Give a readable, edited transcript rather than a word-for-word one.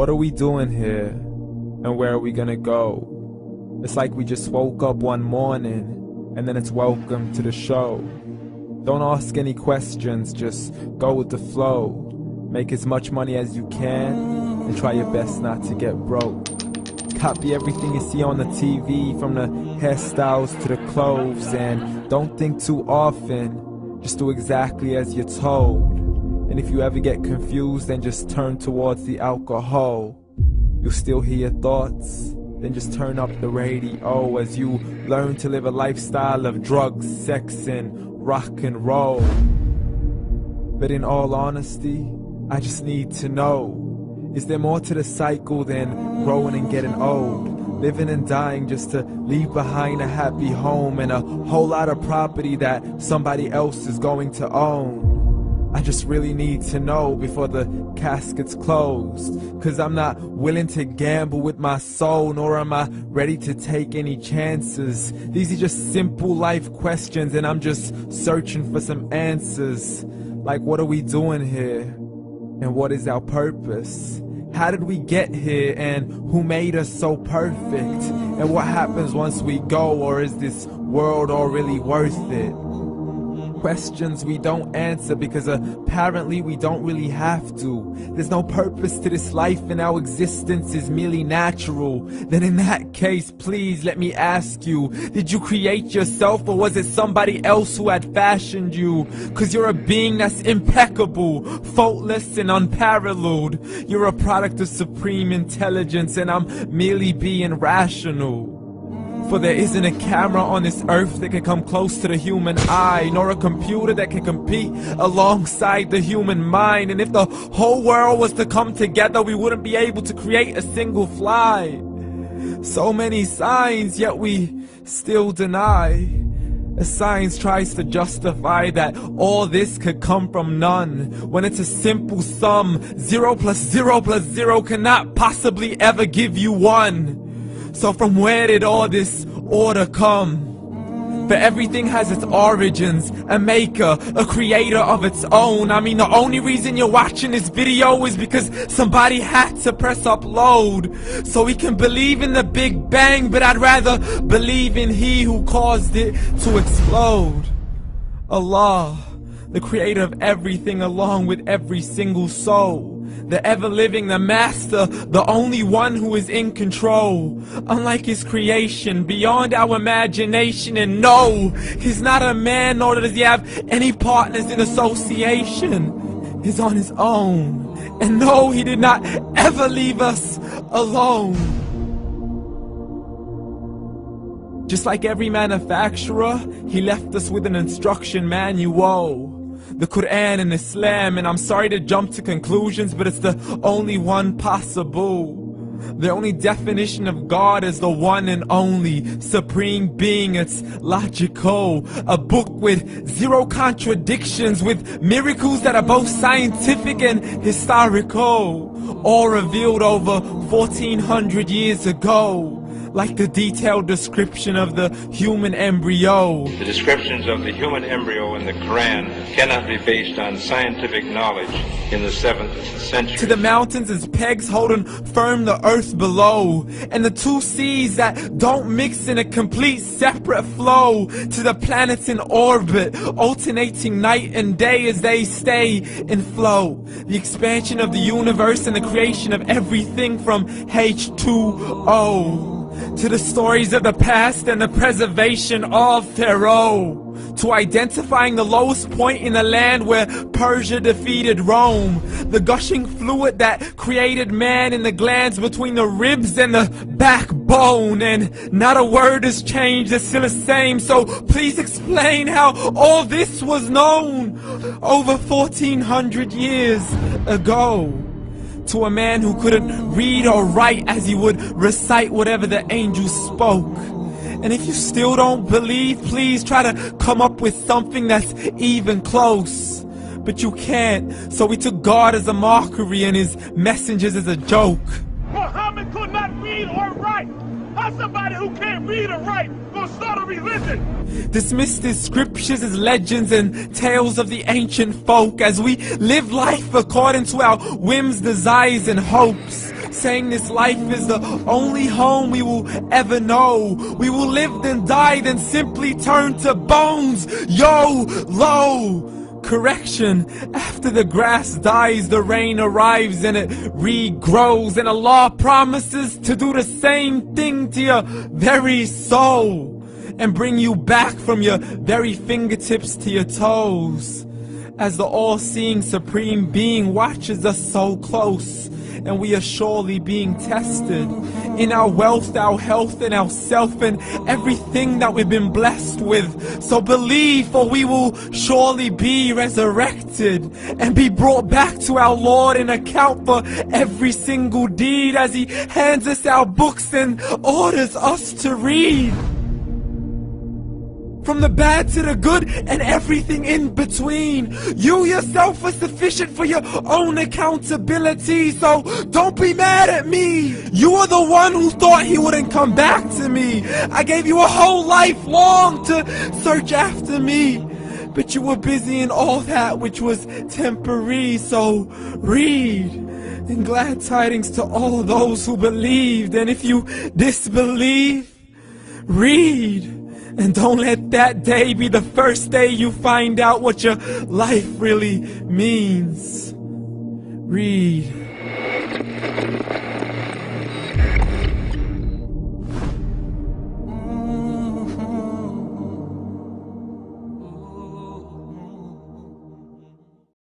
What are we doing here? And where are we gonna go? It's like we just woke up one morning, and then it's welcome to the show. Don't ask any questions, just go with the flow. Make as much money as you can, and try your best not to get broke. Copy everything you see on the TV, from the hairstyles to the clothes, and don't think too often, just do exactly as you're told. And if you ever get confused, then just turn towards the alcohol. You'll still hear your thoughts, then just turn up the radio as you learn to live a lifestyle of drugs, sex, and rock and roll. But in all honesty, I just need to know, is there more to the cycle than growing and getting old? Living and dying just to leave behind a happy home and a whole lot of property that somebody else is going to own. I just really need to know before the casket's closed, 'cause I'm not willing to gamble with my soul, nor am I ready to take any chances. These are just simple life questions, and I'm just searching for some answers. Like, what are we doing here? And what is our purpose? How did we get here, and who made us so perfect? And what happens once we go, or is this world all really worth it? Questions we don't answer because apparently we don't really have to. There's no purpose to this life and our existence is merely natural. Then in that case, please let me ask you, did you create yourself, or was it somebody else who had fashioned you? 'Cause you're a being that's impeccable, faultless and unparalleled. You're a product of supreme intelligence, and I'm merely being rational. For there isn't a camera on this earth that can come close to the human eye, nor a computer that can compete alongside the human mind. And if the whole world was to come together, we wouldn't be able to create a single fly. So many signs, yet we still deny. As science tries to justify that all this could come from none, when it's a simple sum. 0 plus 0 plus 0 cannot possibly ever give you 1. So from where did all this order come? For everything has its origins, a maker, a creator of its own. I mean, the only reason you're watching this video is because somebody had to press upload. So we can believe in the Big Bang, but I'd rather believe in He who caused it to explode. Allah, the creator of everything along with every single soul. The ever-living, the master, the only one who is in control. Unlike his creation, beyond our imagination. And no, he's not a man, nor does he have any partners in association. He's on his own. And no, he did not ever leave us alone. Just like every manufacturer, he left us with an instruction manual. The Quran and Islam, and I'm sorry to jump to conclusions, but it's the only one possible. The only definition of God is the one and only supreme being. It's logical, a book with 0 contradictions, with miracles that are both scientific and historical, all revealed over 1400 years ago. Like the detailed description of the human embryo. The descriptions of the human embryo in the Quran cannot be based on scientific knowledge in the 7th century. To the mountains as pegs holding firm the earth below, and the 2 seas that don't mix in a complete separate flow. To the planets in orbit, alternating night and day as they stay in flow. The expansion of the universe and the creation of everything from H2O. To the stories of the past and the preservation of Pharaoh. To identifying the lowest point in the land where Persia defeated Rome. The gushing fluid that created man in the glands between the ribs and the backbone. And not a word has changed, it's still the same. So please explain how all this was known over 1400 years ago. To a man who couldn't read or write, as he would recite whatever the angels spoke. And if you still don't believe, please try to come up with something that's even close. But you can't, so we took God as a mockery and his messengers as a joke. Muhammad could not read or write. How's somebody who can't read or write gonna start a religion? Dismiss his scriptures as legends and tales of the ancient folk, as we live life according to our whims, desires, and hopes. saying this life is the only home we will ever know. We will live then die, then simply turn to bones. YOLO! Correction, after the grass dies, the rain arrives and it regrows, and Allah promises to do the same thing to your very soul and bring you back from your very fingertips to your toes, as the all-seeing supreme being watches us so close, and we are surely being tested in our wealth, our health, and our self, and everything that we've been blessed with. So believe, for we will surely be resurrected and be brought back to our Lord and account for every single deed, as He hands us our books and orders us to read. From the bad to the good and everything in between. You yourself are sufficient for your own accountability, so don't be mad at me. You are the one who thought He wouldn't come back to me. I gave you a whole life long to search after me, but you were busy in all that which was temporary. So read, and glad tidings to all those who believed. And if you disbelieve, read. And don't let that day be the first day you find out what your life really means. Read.